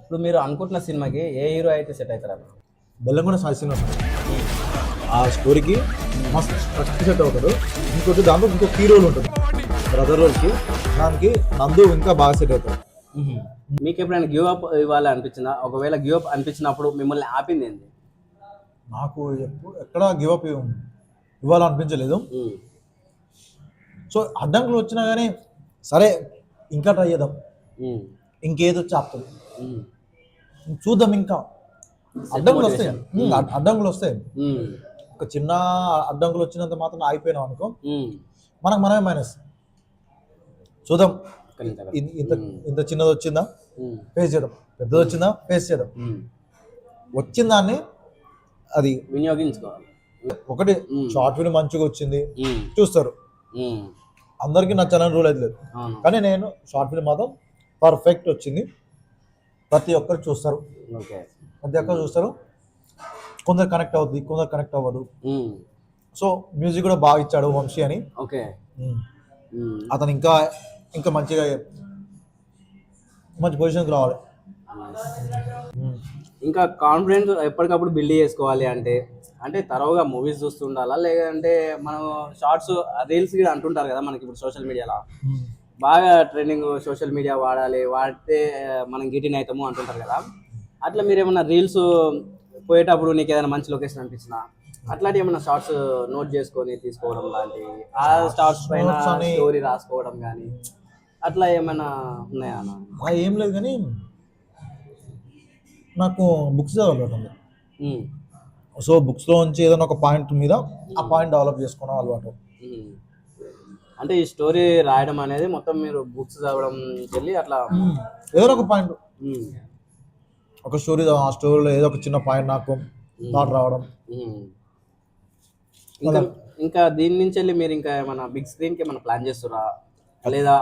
ఇప్పుడు మీరు అనుకుంటున్న సినిమాకి ఏ హీరో అయితే సెట్ అవుతారు? బెల్లంకొండ సాయి శ్రీనివాస్ ఆ స్టోరీకి మస్తు ఫస్ట్ సెట్ అవుతాడు. ఇంకోటి దాంట్లో ఇంకో కీ రోల్ ఉంటుంది బ్రదర్ రోల్కి, దానికి నందు ఇంకా బాగా సెట్ అవుతాడు. మీకు ఎప్పుడైనా గివ్ అప్ ఇవ్వాలి అనిపించిందా? ఒకవేళ గివ్ అప్ అనిపించినప్పుడు మిమ్మల్ని ఆపింది ఏంది? నాకు ఎక్కడ గివ్ అప్ ఇవ్వాలనిపించలేదు. సో అడ్డంకులు వచ్చినా కానీ సరే ఇంకా ట్రై చేద్దాం, ఇంకేదో వచ్చి ఆపుతుంది, చూద్దాం, ఇంకా అడ్డంకులు వస్తాయి. అడ్డంకులు వస్తాయి, ఒక చిన్న అడ్డంకులు వచ్చినంత మాత్రం ఆగిపోయినాం అనుకో మనకు మనమే మైనస్. చూద్దాం, ఇంత చిన్నది వచ్చిందా ఫేస్ చేద్దాం, పెద్దది వచ్చిందా ఫేస్ చేద్దాం, వచ్చిన దాన్ని అది వినియోగించుకోవాలి. ఒకటి షార్ట్ ఫిల్మ్ మంచిగా వచ్చింది చూస్తారు, అందరికీ నచ్చాలని రూల్ అయితే లేదు. కానీ నేను షార్ట్ ఫిల్మ్ మాత్రం పర్ఫెక్ట్ వచ్చింది, ప్రతి ఒక్కరు చూస్తారు, ప్రతి ఒక్కరు చూస్తారు. కొందరు కనెక్ట్ అవుతుంది, కొందరు కనెక్ట్ అవ్వదు. సో మ్యూజిక్ కూడా బాగా ఇచ్చాడు వంశీ అని. అతను ఇంకా ఇంకా మంచిగా మంచి పొజిషన్కి రావాలి. ఇంకా కాన్ఫిడెన్స్ ఎప్పటికప్పుడు బిల్డ్ చేసుకోవాలి అంటే అంటే తరవుగా మూవీస్ చూస్తుండాలా, లేదంటే మనం షార్ట్స్ రీల్స్ కూడా అంటుంటారు కదా మనకి ఇప్పుడు సోషల్ మీడియాలో బాగా ట్రెండింగ్, సోషల్ మీడియా వాడాలి, వాడితే మనం గిటిన్ అవుతాము అంటుంటారు కదా. అట్లా మీరు ఏమన్నా రీల్స్ పోయేటప్పుడు నీకు ఏదైనా మంచి లొకేషన్ అనిపించినా అట్లాంటి ఏమన్నా షార్ట్స్ నోట్ చేసుకొని తీసుకోవడం లాంటివి, ఆ షార్ట్స్ పైన స్టోరీ రాసుకోవడం కానీ అట్లా ఏమైనా ఉన్నాయా? ఏం లేదు, కానీ నాకు బుక్స్ చదవాలి. సో బుక్స్లో నుంచి ఏదైనా ఒక పాయింట్ మీద ఆ పాయింట్ డెవలప్ చేసుకోవడం అలవాటు. అంటే ఈ స్టోరీ రాయడం అనేది మొత్తం మీరు బుక్స్ చదవడం వెళ్ళి అట్లా ఏదో ఒక పాయింట్, ఒక స్టోరీ, ఆ స్టోరీలో ఏదో ఒక చిన్న పాయింట్ నాకు థాట్ రావడం. ఇంకా దీని నుంచి వెళ్ళి మీరు ఇంకా ఏమైనా బిగ్ స్క్రీన్కి ఏమైనా ప్లాన్ చేస్తురా, లేదా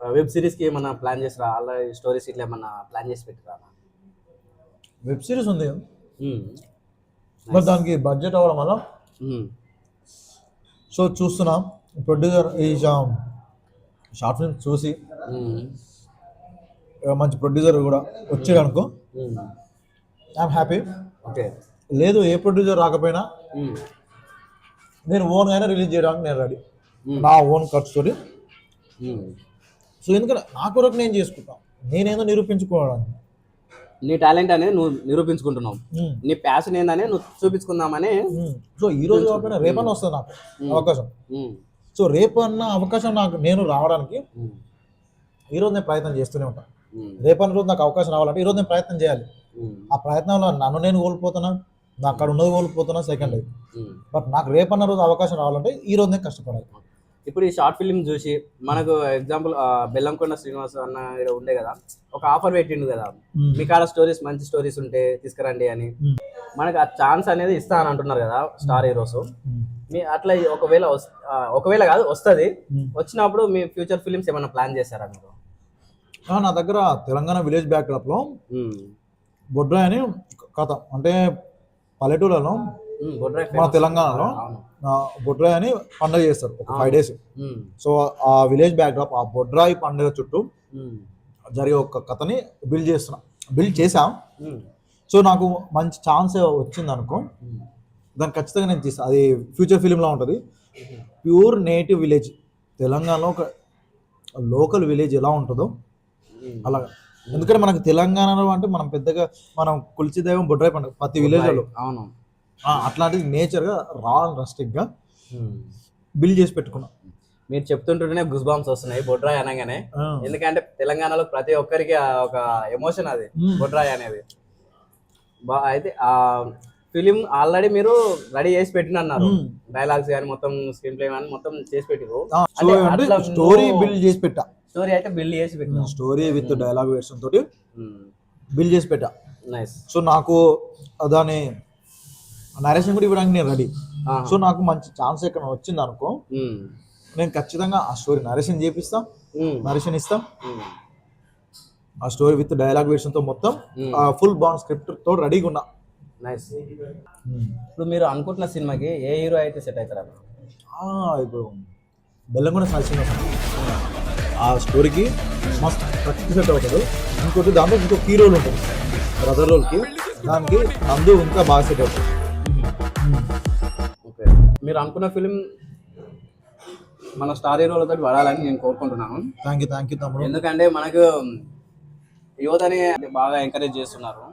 వెబ్ సిరీస్కి ఏమైనా ప్లాన్ చేస్తురా? అలా స్టోరీస్ ఇట్లా ఏమన్నా ప్లాన్ చేసి పెట్టిరా? వెబ్ సిరీస్ ఉంది, మరి దానికి బడ్జెట్ అవ్వడం వల్ల సో చూస్తున్నా. ప్రొడ్యూసర్ ఈ షార్ట్ ఫిల్మ్ చూసి మంచి ప్రొడ్యూసర్ కూడా వచ్చాడు అనుకో, ఐఎమ్ హ్యాపీ. లేదు ఏ ప్రొడ్యూసర్ రాకపోయినా నేను ఓన్ అయినా రిలీజ్ చేయడానికి నేను రెడీ, నా ఓన్ ఖర్చుతోటి. సో ఎందుకంటే నా కొరకు నేను చేసుకుంటాను, నేనేదో నిరూపించుకోవడానికి. నీ టాలెంట్ అనేది నువ్వు నిరూపించుకుంటున్నావు, నీ ప్యాషన్ ఏందని నువ్వు చూపించుకుందామని. సో ఈ రోజు కాకపోయినా రేపన్నా వస్తుంది నాకు అవకాశం. సో రేపన్న అవకాశం నాకు నేను రావడానికి ఈరోజు నేను ప్రయత్నం చేస్తూనే ఉంటాను. రేపన్న రోజు నాకు అవకాశం రావాలంటే ఈరోజు నేను ప్రయత్నం చేయాలి. ఆ ప్రయత్నంలో నన్ను నేను కోల్పోతున్నా, నాకు అక్కడ ఉన్నది కోల్పోతున్నా సెకండ్. బట్ నాకు రేపన్న రోజు అవకాశం రావాలంటే ఈరోజు నేను కష్టపడాలి. ఇప్పుడు ఈ షార్ట్ ఫిల్మ్ చూసి మనకు ఎగ్జాంపుల్ బెల్లంకొండ శ్రీనివాస్ అన్న ఇక్కడ ఉండే కదా, ఒక ఆఫర్ పెట్టిండు కదా, మీ కాడ స్టోరీస్ మంచి స్టోరీస్ ఉంటే తీసుకురండి అని. మనకు ఆ ఛాన్స్ అనేది ఇస్తా అని అంటున్నారు కదా స్టార్ హీరోస్. మీ అట్లా ఒకవేళ కాదు వస్తుంది, వచ్చినప్పుడు మీ ఫ్యూచర్ ఫిలిమ్స్ ఏమైనా ప్లాన్ చేశారా మీరు? నా దగ్గర తెలంగాణ విలేజ్ బ్యాక్డ్రాప్లో బొడ్రాయి అని కథ, అంటే పల్లెటూళ్ళలో మన తెలంగాణలో బొడ్రాయి అని పండుగ చేస్తారు ఒక 5 days. సో ఆ విలేజ్ బ్యాక్డ్రాప్, ఆ బొడ్రాయి పండుగ చుట్టూ జరిగే ఒక కథని బిల్డ్ చేసాం. సో నాకు మంచి ఛాన్స్ వచ్చింది అనుకో, దాన్ని ఖచ్చితంగా నేను తీస్తాను. అది ఫ్యూచర్ ఫిలింలా ఉంటుంది. ప్యూర్ నేటివ్ విలేజ్, తెలంగాణలో ఒక లోకల్ విలేజ్ ఎలా ఉంటుందో అలాగా. ఎందుకంటే మనకు తెలంగాణలో అంటే మనం పెద్దగా మనం కొలిచి దైవం బొడ్రాయి పండుగ ప్రతి విలేజ్లో, అట్లాంటిది నేచర్గా రా అండ్ రస్టిక్గా బిల్డ్ చేసి పెట్టుకున్నాం. మీరు చెప్తుంటేనే గుస్ బాంబ్స్ వస్తున్నాయి బొడ్రాయి అనగానే. ఎందుకంటే తెలంగాణలో ప్రతి ఒక్కరికి ఒక ఎమోషన్ అది బొడ్రాయి అనేది. అయితే ఆ ఫిలిం ఆల్రెడీ మీరు రెడీ చేసి పెట్టినన్నారు, డైలాగ్స్ కానీ మొత్తం స్క్రీన్ ప్లే కానీ మొత్తం చేసి పెట్టిరు. స్టోరీ బిల్డ్ చేసి పెట్టా, స్టోరీ అయితే బిల్డ్ చేసి పెట్టిన, స్టోరీ విత్ డైలాగ్ వెర్షన్ తోటి బిల్డ్ చేసి పెట్టా. నైస్. సో నాకు దాని నరేషన్ కూడా ఇవ్వడానికి నేను రెడీ. సో నాకు మంచి ఛాన్స్ ఎక్కడ వచ్చింది అనుకో, నేను ఖచ్చితంగా ఆ స్టోరీ నరేషన్ చేపిస్తా, నరేషన్ ఇస్తా. ఆ స్టోరీ విత్ డైలాగ్ వెర్షన్ తో మొత్తం ఫుల్ బాండ్ స్క్రిప్ట్ తో రెడీగా ఉన్నా. నైస్. ఇప్పుడు మీరు అనుకుంటున్న సినిమాకి ఏ హీరో అయితే సెట్ అవుతారా? ఇప్పుడు బెల్లంకొండ సాయి శ్రీనివాస్ ఆ స్టోరీకి మస్తు కరెక్ట్ సెట్ అవుతాడు. ఇంకోటి దాంట్లో ఇంకో కీ రోల్ ఉంటుంది బ్రదర్ రోల్కి, దానికి నందు ఇంకా బాగా సెట్ అవుతుంది. ఓకే, మీరు అనుకున్న ఫిలిం మన స్టార్ హీరోలతో పడాలని నేను కోరుకుంటున్నాను. థ్యాంక్ యూ తమ్ముడు. ఎందుకంటే మనకు యువతని బాగా ఎంకరేజ్ చేస్తున్నారు.